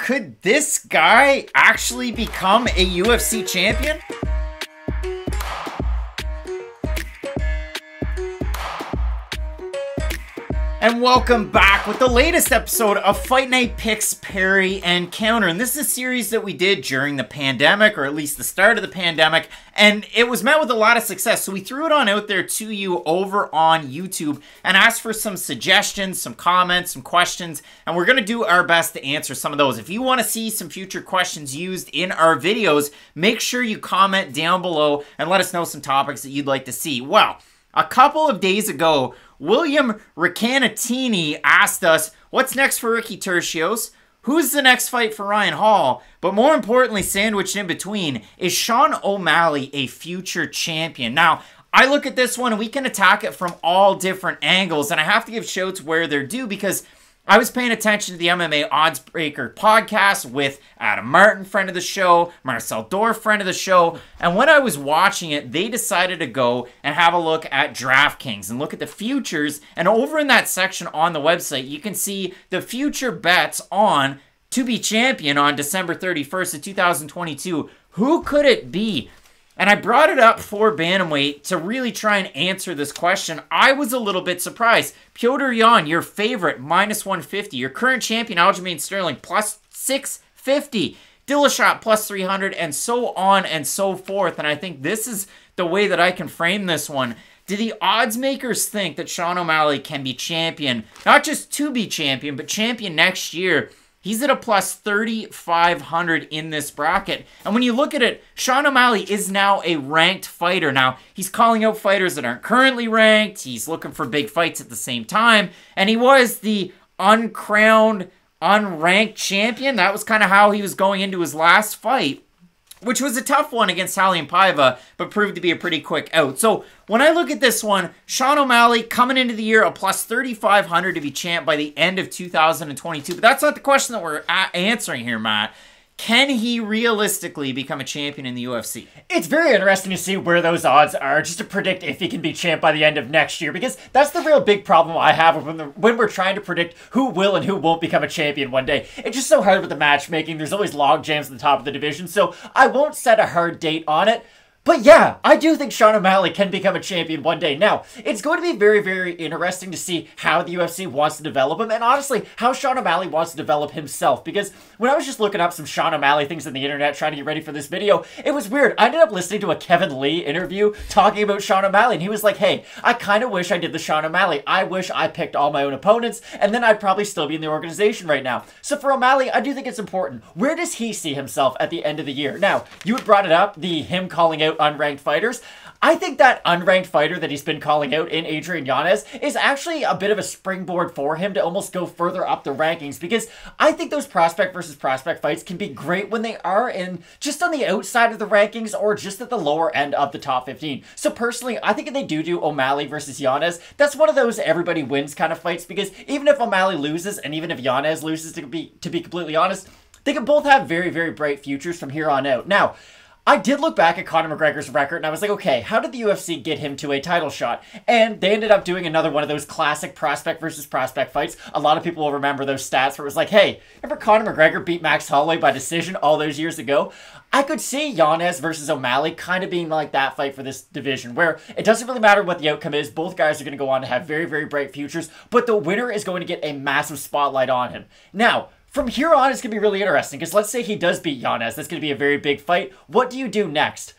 Could this guy actually become a UFC champion? And welcome back with the latest episode of Fight Night Picks, Parry and Counter. And this is a series that we did during the pandemic, or at least the start of the pandemic, and it was met with a lot of success. So we threw it on out there to you over on YouTube and asked for some suggestions, some comments, some questions, and we're going to do our best to answer some of those. If you want to see some future questions used in our videos, make sure you comment down below and let us know some topics that you'd like to see. Well, a couple of days ago, William Recanatini asked us, what's next for Ricky Tercios? Who's the next fight for Ryan Hall? But more importantly, sandwiched in between, is Sean O'Malley a future champion? Now, I look at this one and we can attack it from all different angles, and I have to give shouts where they're due because I was paying attention to the MMA Oddsbreaker podcast with Adam Martin, friend of the show, Marcel Dorff, friend of the show, and when I was watching it, they decided to go and have a look at DraftKings and look at the futures, and over in that section on the website, you can see the future bets on to be champion on December 31st of 2022. Who could it be? And I brought it up for bantamweight to really try and answer this question. I was a little bit surprised. Petr Yan, your favorite, minus 150. Your current champion, Aljamain Sterling, plus 650. Dillashaw, plus 300, and so on and so forth. And I think this is the way that I can frame this one. Do the odds makers think that Sean O'Malley can be champion? Not just to be champion, but champion next year. He's at a plus 3,500 in this bracket. And when you look at it, Sean O'Malley is now a ranked fighter. Now, he's calling out fighters that aren't currently ranked. He's looking for big fights at the same time. And he was the uncrowned, unranked champion. That was kind of how he was going into his last fight, which was a tough one against Raulian Paiva, but proved to be a pretty quick out. So when I look at this one, Sean O'Malley coming into the year a plus 3,500 to be champ by the end of 2022. But that's not the question that we're answering here, Matt. Can he realistically become a champion in the UFC? It's very interesting to see where those odds are, just to predict if he can be champ by the end of next year, because that's the real big problem I have when we're trying to predict who will and who won't become a champion one day. It's just so hard with the matchmaking. There's always log jams at the top of the division, so I won't set a hard date on it. But yeah, I do think Sean O'Malley can become a champion one day. Now, it's going to be very, very interesting to see how the UFC wants to develop him, and honestly, how Sean O'Malley wants to develop himself. Because when I was just looking up some Sean O'Malley things on the internet trying to get ready for this video, it was weird. I ended up listening to a Kevin Lee interview talking about Sean O'Malley, and he was like, hey, I kind of wish I did the Sean O'Malley. I wish I picked all my own opponents, and then I'd probably still be in the organization right now. So for O'Malley, I do think it's important. Where does he see himself at the end of the year? Now, you had brought it up, him calling out unranked fighters. I think that unranked fighter that he's been calling out in Adrian Yanez is actually a bit of a springboard for him to almost go further up the rankings, because I think those prospect versus prospect fights can be great when they are in just on the outside of the rankings or just at the lower end of the top 15. So personally, I think if they do O'Malley versus Yanez, that's one of those everybody wins kind of fights, because even if O'Malley loses and even if Yanez loses, to be completely honest, they can both have very, very bright futures from here on out. Now, I did look back at Conor McGregor's record, and I was like, okay, how did the UFC get him to a title shot? And they ended up doing another one of those classic prospect versus prospect fights. A lot of people will remember those stats where it was like, hey, remember Conor McGregor beat Max Holloway by decision all those years ago? I could see Yanez versus O'Malley kind of being like that fight for this division, where it doesn't really matter what the outcome is. Both guys are going to go on to have very, very bright futures, but the winner is going to get a massive spotlight on him. Now, from here on, it's going to be really interesting, because let's say he does beat Yanez. That's going to be a very big fight. What do you do next?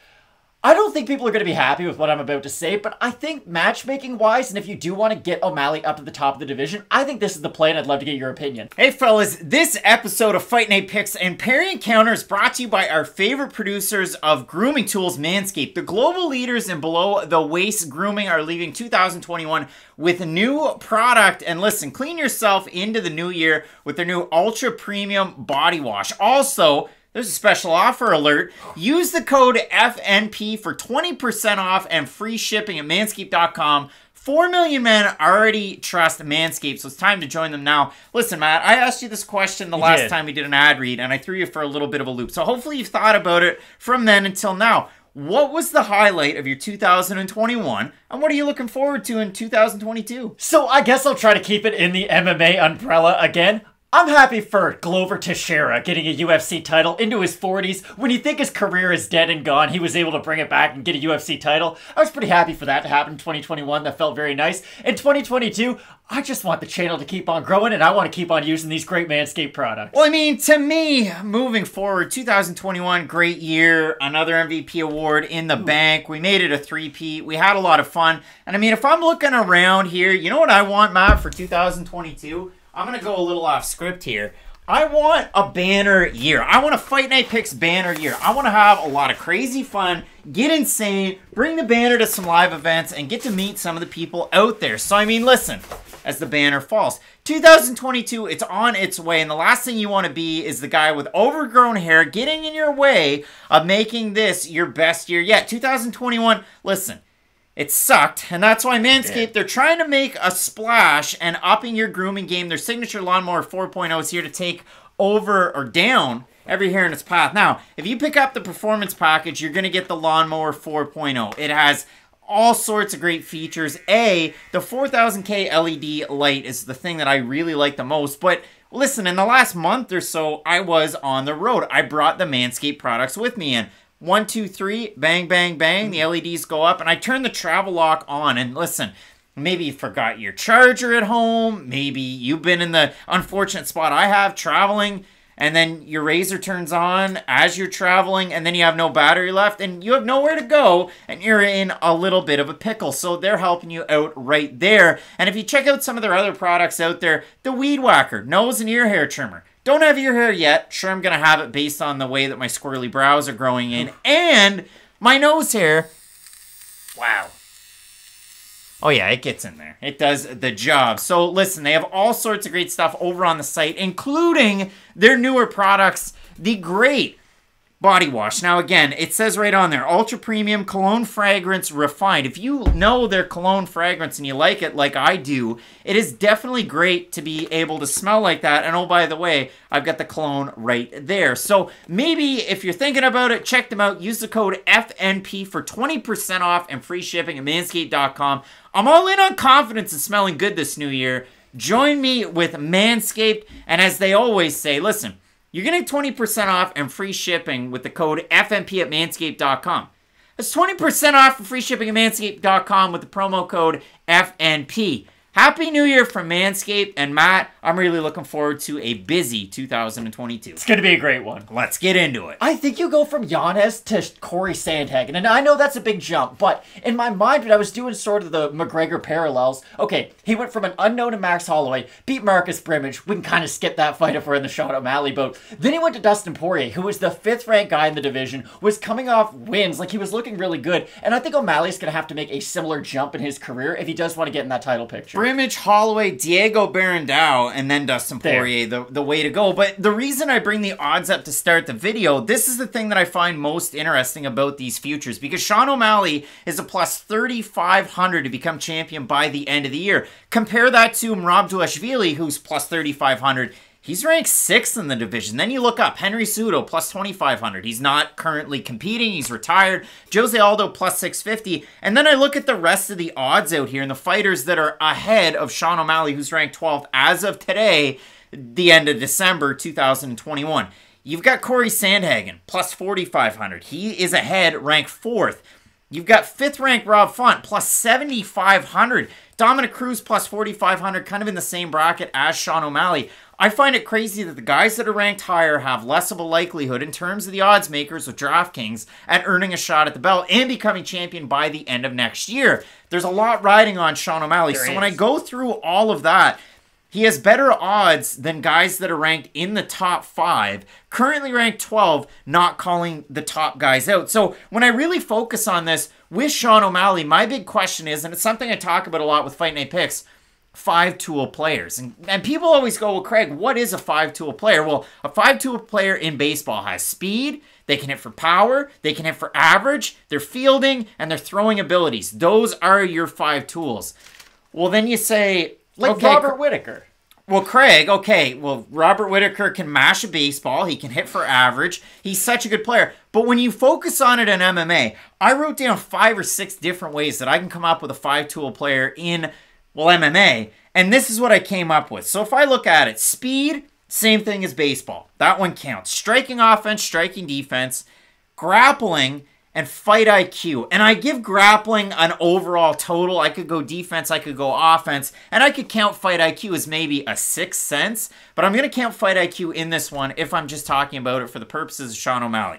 I don't think people are going to be happy with what I'm about to say, but I think matchmaking-wise, and if you do want to get O'Malley up to the top of the division, I think this is the play, and I'd love to get your opinion. Hey fellas, this episode of Fight Night Picks and Parry Counter is brought to you by our favorite producers of grooming tools, Manscaped. The global leaders in below-the-waist grooming are leaving 2021 with a new product. And listen, clean yourself into the new year with their new Ultra Premium Body Wash. Also, there's a special offer alert. Use the code FNP for 20% off and free shipping at manscaped.com. 4 million men already trust Manscaped, so it's time to join them now. Listen, Matt, I asked you this question the last time we did an ad read, and I threw you for a little bit of a loop. So hopefully you've thought about it from then until now. What was the highlight of your 2021, and what are you looking forward to in 2022? So I guess I'll try to keep it in the MMA umbrella again. I'm happy for Glover Teixeira getting a UFC title into his 40s. When you think his career is dead and gone, he was able to bring it back and get a UFC title. I was pretty happy for that to happen in 2021. That felt very nice. In 2022, I just want the channel to keep on growing, and I want to keep on using these great Manscaped products. Well, I mean, to me, moving forward, 2021, great year. Another MVP award in the bank. We made it a three-peat. We had a lot of fun. And I mean, if I'm looking around here, you know what I want, Matt, for 2022? I'm going to go a little off script here. I want a banner year. I want a Fight Night Picks banner year. I want to have a lot of crazy fun, get insane, bring the banner to some live events, and get to meet some of the people out there. So, I mean, listen, as the banner falls. 2022, it's on its way, and the last thing you want to be is the guy with overgrown hair getting in your way of making this your best year yet. 2021, listen. It sucked, and that's why Manscaped, they're trying to make a splash and upping your grooming game. Their signature Lawnmower 4.0 is here to take over or down every hair in its path. Now, if you pick up the Performance Package, you're going to get the Lawnmower 4.0. It has all sorts of great features. The 4000K LED light is the thing that I really like the most, but listen, in the last month or so, I was on the road. I brought the Manscaped products with me, and 1, 2, 3, bang, bang, bang. The LEDs go up, and I turn the travel lock on. And listen, maybe you forgot your charger at home. Maybe you've been in the unfortunate spot I have traveling, and then your razor turns on as you're traveling, and then you have no battery left, and you have nowhere to go, and you're in a little bit of a pickle. So they're helping you out right there. And if you check out some of their other products out there, the Weed Whacker, nose and ear hair trimmer. Don't have your hair yet. Sure, I'm going to have it based on the way that my squirrely brows are growing in. And my nose hair. Wow. Oh, yeah, it gets in there. It does the job. So, listen, they have all sorts of great stuff over on the site, including their newer products, the great body wash. Now, again, it says right on there, ultra premium cologne fragrance refined. If you know their cologne fragrance and you like it like I do, it is definitely great to be able to smell like that. And oh, by the way, I've got the cologne right there. So maybe if you're thinking about it, check them out. Use the code FNP for 20% off and free shipping at manscaped.com. I'm all in on confidence and smelling good this new year. Join me with Manscaped. And as they always say, listen, you're getting 20% off and free shipping with the code FNP at manscaped.com. That's 20% off for free shipping at manscaped.com with the promo code FNP. Happy New Year from Manscaped, and Matt, I'm really looking forward to a busy 2022. It's going to be a great one. Let's get into it. I think you go from Yanez to Corey Sandhagen, and I know that's a big jump, but in my mind, when I was doing sort of the McGregor parallels, okay, he went from an unknown to Max Holloway, beat Marcus Brimage. We can kind of skip that fight if we're in the Sean O'Malley boat. Then he went to Dustin Poirier, who was the 5th-ranked guy in the division, was coming off wins, like he was looking really good, and I think O'Malley's going to have to make a similar jump in his career if he does want to get in that title picture. Brimage, Holloway, Diego Barandao, and then Dustin Poirier, the way to go. But the reason I bring the odds up to start the video, this is the thing that I find most interesting about these futures, because Sean O'Malley is a plus 3,500 to become champion by the end of the year. Compare that to Rob Dvalishvili, who's plus 3,500. He's ranked 6th in the division. Then you look up, Henry Cejudo, plus 2,500. He's not currently competing. He's retired. Jose Aldo, plus 650. And then I look at the rest of the odds out here and the fighters that are ahead of Sean O'Malley, who's ranked 12th as of today, the end of December 2021. You've got Corey Sandhagen, plus 4,500. He is ahead, ranked 4th. You've got 5th-ranked Rob Font, plus 7,500. Dominic Cruz, plus 4,500, kind of in the same bracket as Sean O'Malley. I find it crazy that the guys that are ranked higher have less of a likelihood in terms of the odds makers with DraftKings at earning a shot at the belt and becoming champion by the end of next year. There's a lot riding on Sean O'Malley. So when I go through all of that, he has better odds than guys that are ranked in the top 5, currently ranked 12, not calling the top guys out. So when I really focus on this with Sean O'Malley, my big question is, and it's something I talk about a lot with Fight Night Picks, 5-tool players. And people always go, well, Craig, what is a 5-tool player? Well, a 5-tool player in baseball has speed, they can hit for power, they can hit for average, their fielding, and their throwing abilities. Those are your 5 tools. Well, then you say, like okay, Robert Whitaker. Well, Craig, okay, well, Robert Whitaker can mash a baseball. He can hit for average. He's such a good player. But when you focus on it in MMA, I wrote down 5 or 6 different ways that I can come up with a 5-tool player in, well, MMA. And this is what I came up with. So if I look at it, speed, Same thing as baseball. That one counts. Striking offense, striking defense, grappling, and fight IQ. And I give grappling an overall total. I could go defense, I could go offense, and I could count fight IQ as maybe a 6 cents. But I'm going to count fight IQ in this one if I'm just talking about it for the purposes of Sean O'Malley.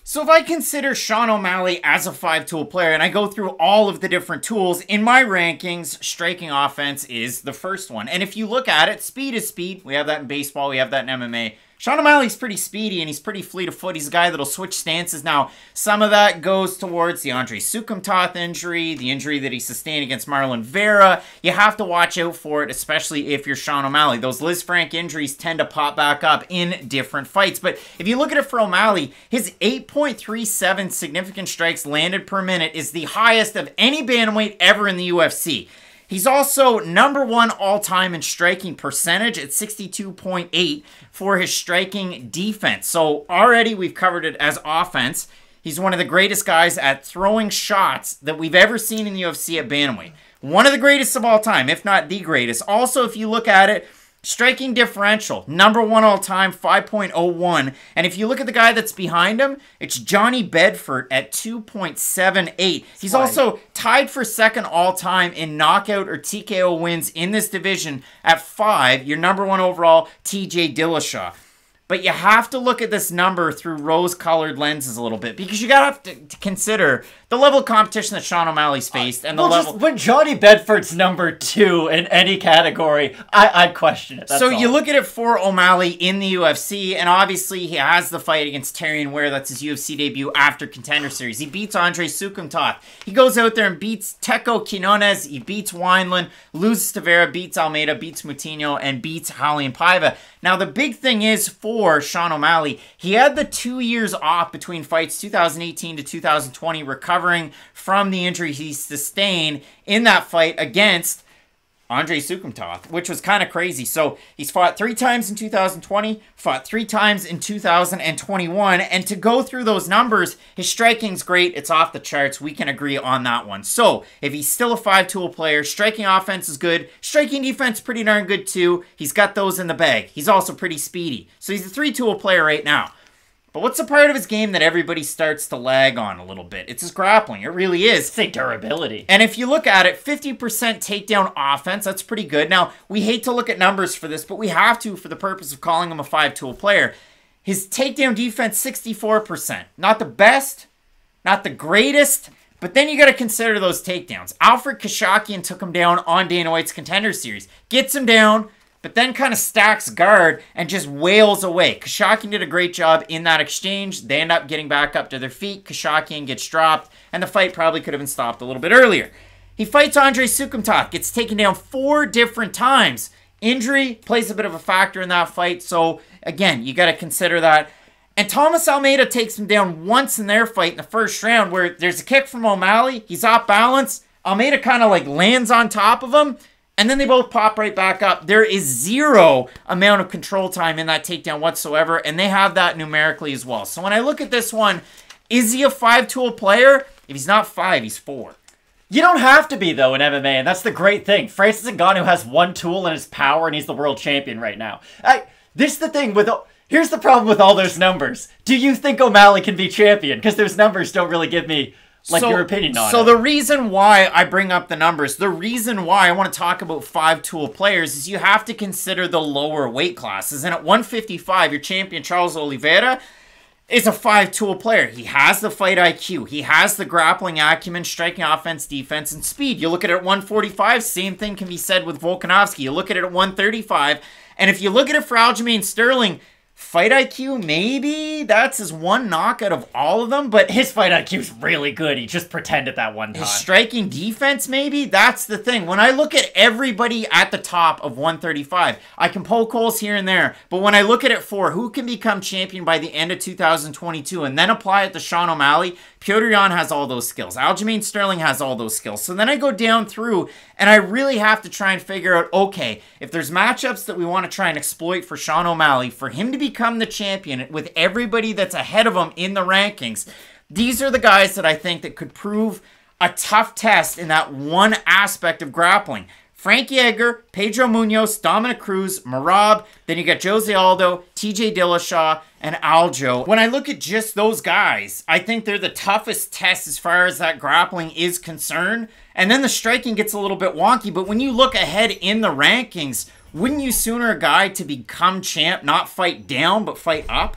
So if I consider Sean O'Malley as a 5-tool player and I go through all of the different tools, in my rankings, striking offense is the first one. And if you look at it, speed is speed. We have that in baseball. We have that in MMA. Sean O'Malley's pretty speedy and he's pretty fleet of foot. He's a guy that'll switch stances. Now, some of that goes towards the Mansacaped injury, the injury that he sustained against Marlon Vera. You have to watch out for it, especially if you're Sean O'Malley. Those Liz Frank injuries tend to pop back up in different fights. But if you look at it for O'Malley, his 8.37 significant strikes landed per minute is the highest of any bantamweight ever in the UFC. He's also number 1 all-time in striking percentage at 62.8 for his striking defense. So already we've covered it as offense. He's one of the greatest guys at throwing shots that we've ever seen in the UFC at bantamweight. One of the greatest of all time, if not the greatest. Also, if you look at it, striking differential, number 1 all-time, 5.01. And if you look at the guy that's behind him, it's Johnny Bedford at 2.78. He's also tied for second all-time in knockout or TKO wins in this division at 5. Your number 1 overall, TJ Dillashaw. But you have to look at this number through rose-colored lenses a little bit because you got to consider the level of competition that Sean O'Malley's faced and the level. When Johnny Bedford's number 2 in any category, I'd question it. That's so all. You look at it for O'Malley in the UFC, and obviously he has the fight against Tyrion Ware. That's his UFC debut after Contender Series. He beats Andre Sukumtov. He goes out there and beats Teco Quinones. He beats Wineland, loses to Vera, beats Almeida, beats Moutinho, and beats Raulian Paiva. Now, the big thing is for Sean O'Malley, he had the 2 years off between fights, 2018 to 2020, recovering from the injury he sustained in that fight against Andre Sukumtov, which was kind of crazy. So he's fought 3 times in 2020, fought 3 times in 2021, and to go through those numbers, his striking's great. It's off the charts. We can agree on that one. So if he's still a 5-tool player, striking offense is good. Striking defense pretty darn good too. He's got those in the bag. He's also pretty speedy. So he's a 3-tool player right now. But what's the part of his game that everybody starts to lag on a little bit? It's his grappling. It really is. Say durability. And if you look at it, 50% takedown offense, that's pretty good. Now, we hate to look at numbers for this, but we have to for the purpose of calling him a 5-tool player. His takedown defense, 64%. Not the best, not the greatest, but then you got to consider those takedowns. Alfred Kashakian took him down on Dana White's Contender Series. Gets him down, but then kind of stacks guard and just wails away. Kashakian did a great job in that exchange. They end up getting back up to their feet. Kashakian gets dropped, and the fight probably could have been stopped a little bit earlier. He fights Andre Sukumtov, gets taken down 4 different times. Injury plays a bit of a factor in that fight, so again, you got to consider that. And Thomas Almeida takes him down once in their fight in the first round where there's a kick from O'Malley. He's off balance. Almeida kind of like lands on top of him. And then they both pop right back up. There is 0 amount of control time in that takedown whatsoever, and they have that numerically as well. So when I look at this one, is he a 5-tool player? If he's not 5, he's 4. You don't have to be, though, in MMA, and that's the great thing. Francis Ngannou has 1 tool in his power, and he's the world champion right now. This is the thing with... Here's the problem with all those numbers. Do you think O'Malley can be champion? Because those numbers don't really give me... your opinion on it. So the reason why I bring up the numbers, the reason why I want to talk about 5-tool players is you have to consider the lower weight classes. And at 155, your champion Charles Oliveira is a 5-tool player. He has the fight IQ. He has the grappling acumen, striking offense, defense, and speed. You look at it at 145, same thing can be said with Volkanovski. You look at it at 135, and if you look at it for Aljamain Sterling, fight IQ, maybe that's his 1 knock out of all of them, but his fight IQ's really good. He just pretended that one time. His striking defense, maybe? That's the thing. When I look at everybody at the top of 135, I can poke holes here and there, but when I look at it for who can become champion by the end of 2022 and then apply it to Sean O'Malley, Petr Yan has all those skills. Aljamain Sterling has all those skills. So then I go down through and I really have to try and figure out, okay, if there's matchups that we want to try and exploit for Sean O'Malley, for him to become the champion with everybody that's ahead of him in the rankings, these are the guys that I think that could prove a tough test in that one aspect of grappling. Frankie Edgar, Pedro Munoz, Dominic Cruz, Merab. Then you got Jose Aldo, TJ Dillashaw, and Aljo. When I look at just those guys, I think they're the toughest test as far as that grappling is concerned. And then the striking gets a little bit wonky. But when you look ahead in the rankings, wouldn't you sooner a guy to become champ not fight down but fight up?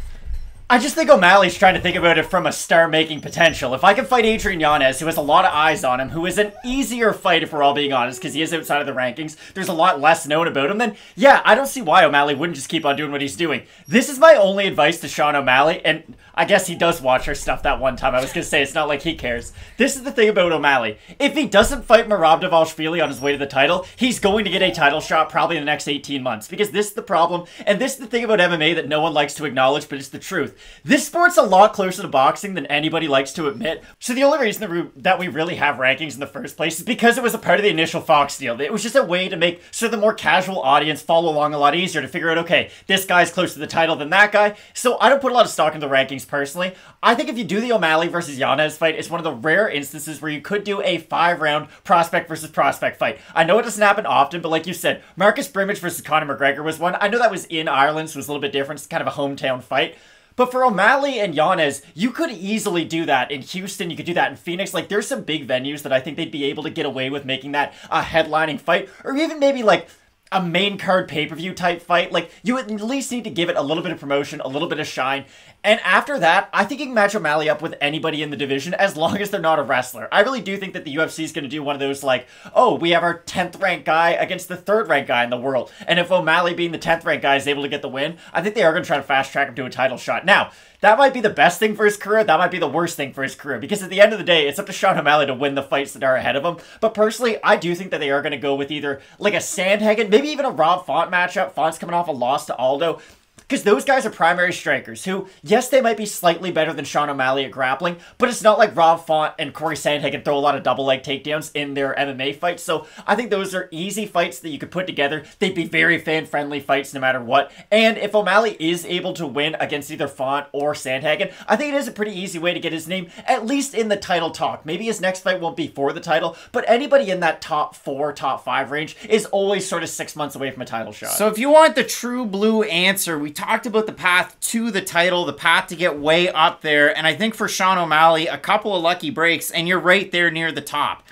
I just think O'Malley's trying to think about it from a star-making potential. If I can fight Adrian Yanez, who has a lot of eyes on him, who is an easier fight if we're all being honest, because he is outside of the rankings, there's a lot less known about him, then yeah, I don't see why O'Malley wouldn't just keep on doing what he's doing. This is my only advice to Sean O'Malley, and I guess he does watch our stuff that one time. I was going to say, it's not like he cares. This is the thing about O'Malley. If he doesn't fight Merab Dvalishvili on his way to the title, he's going to get a title shot probably in the next 18 months, because this is the problem, and this is the thing about MMA that no one likes to acknowledge, but it's the truth. This sport's a lot closer to boxing than anybody likes to admit. So the only reason that we really have rankings in the first place is because it was a part of the initial Fox deal. It was just a way to make so the more casual audience follow along a lot easier to figure out, okay, this guy's closer to the title than that guy. So I don't put a lot of stock in the rankings personally. I think if you do the O'Malley versus Yanez fight, it's one of the rare instances where you could do a 5-round prospect versus prospect fight. I know it doesn't happen often, but like you said, Marcus Brimage versus Conor McGregor was one. I know that was in Ireland, so it was a little bit different. It's kind of a hometown fight. But for O'Malley and Yanez, you could easily do that in Houston. You could do that in Phoenix. Like, there's some big venues that I think they'd be able to get away with making that a headlining fight. Or even maybe, like, a main card pay-per-view type fight. Like, you would at least need to give it a little bit of promotion, a little bit of shine. And after that, I think you can match O'Malley up with anybody in the division as long as they're not a wrestler. I really do think that the UFC is going to do one of those like, oh, we have our 10th ranked guy against the 3rd ranked guy in the world. And if O'Malley being the 10th ranked guy is able to get the win, I think they are going to try to fast track him to a title shot. Now, that might be the best thing for his career. That might be the worst thing for his career. Because at the end of the day, it's up to Sean O'Malley to win the fights that are ahead of him. But personally, I do think that they are going to go with either like a Sandhagen, maybe even a Rob Font matchup. Font's coming off a loss to Aldo. Because those guys are primary strikers who, yes, they might be slightly better than Sean O'Malley at grappling, but it's not like Rob Font and Corey Sandhagen throw a lot of double leg takedowns in their MMA fights. So I think those are easy fights that you could put together. They'd be very fan-friendly fights no matter what. And if O'Malley is able to win against either Font or Sandhagen, I think it is a pretty easy way to get his name at least in the title talk. Maybe his next fight won't be for the title, but anybody in that top 4, top 5 range is always sort of 6 months away from a title shot. So if you want the true blue answer, we talked about the path to the title, the path to get way up there, and I think for Sean O'Malley, a couple of lucky breaks, and you're right there near the top.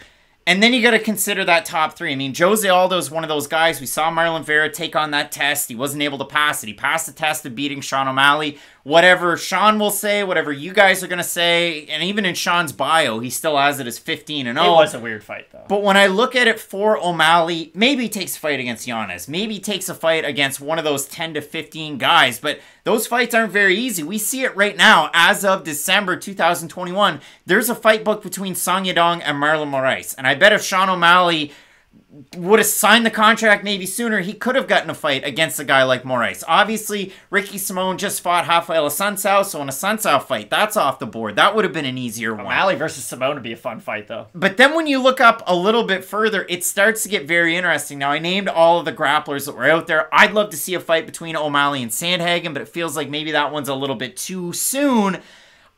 And then you got to consider that top 3. I mean, Jose Aldo is one of those guys. We saw Marlon Vera take on that test. He wasn't able to pass it. He passed the test of beating Sean O'Malley. Whatever Sean will say, whatever you guys are going to say, and even in Sean's bio, he still has it as 15-0. It was a weird fight, though. But when I look at it for O'Malley, maybe he takes a fight against Yanez. Maybe he takes a fight against one of those 10 to 15 guys. But those fights aren't very easy. We see it right now. As of December 2021, there's a fight book between Song Yadong and Marlon Moraes. And I bet if Sean O'Malley would have signed the contract maybe sooner, he could have gotten a fight against a guy like Moraes. Obviously, Ricky Simone just fought Rafael Assunção, so in a Assunção fight, that's off the board. That would have been an easier one. O'Malley versus Simone would be a fun fight, though. But then when you look up a little bit further, it starts to get very interesting. Now, I named all of the grapplers that were out there. I'd love to see a fight between O'Malley and Sandhagen, but it feels like maybe that one's a little bit too soon.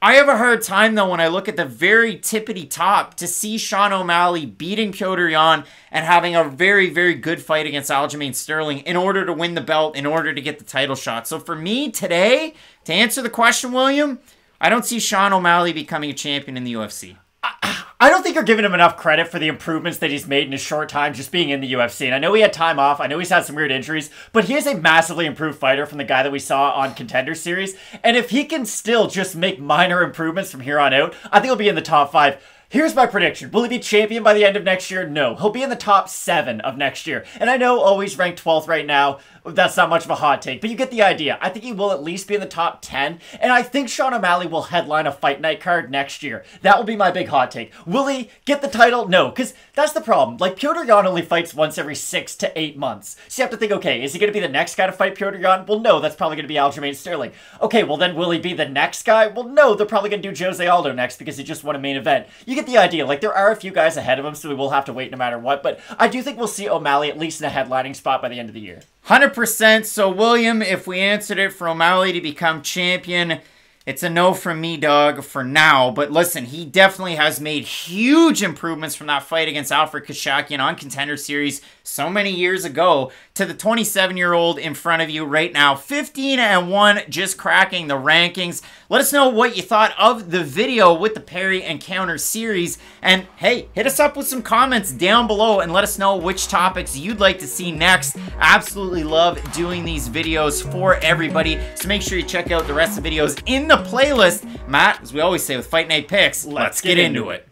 I have a hard time, though, when I look at the very tippity top to see Sean O'Malley beating Petr Yan and having a very, very good fight against Aljamain Sterling in order to win the belt, in order to get the title shot. So for me today, to answer the question, William, I don't see Sean O'Malley becoming a champion in the UFC. I don't think you're giving him enough credit for the improvements that he's made in a short time just being in the UFC. And I know he had time off. I know he's had some weird injuries. But he is a massively improved fighter from the guy that we saw on Contender Series. And if he can still just make minor improvements from here on out, I think he'll be in the top 5. Here's my prediction. Will he be champion by the end of next year? No. He'll be in the top 7 of next year. And I know, he's ranked 12th right now. That's not much of a hot take, but you get the idea. I think he will at least be in the top 10, and I think Sean O'Malley will headline a fight night card next year. That will be my big hot take. Will he get the title? No, because that's the problem. Like, Petr Yan only fights once every 6 to 8 months. So you have to think, okay, is he going to be the next guy to fight Petr Yan? Well, no, that's probably going to be Aljamain Sterling. Okay, well then will he be the next guy? Well, no, they're probably going to do Jose Aldo next because he just won a main event. You get the idea. Like, there are a few guys ahead of him, so we will have to wait no matter what, but I do think we'll see O'Malley at least in a headlining spot by the end of the year. 100%. So, William, if we answered it for O'Malley to become champion, It's a no from me, dog, for now. But listen, he definitely has made huge improvements from that fight against Alfred Kashakian on Contender Series so many years ago to the 27-year-old in front of you right now. 15-1, just cracking the rankings. Let us know what you thought of the video with the Parry and Counter series. And hey, hit us up with some comments down below and let us know which topics you'd like to see next. Absolutely love doing these videos for everybody. So make sure you check out the rest of the videos in the playlist. Matt, as we always say with Fight Night Picks, let's get into it.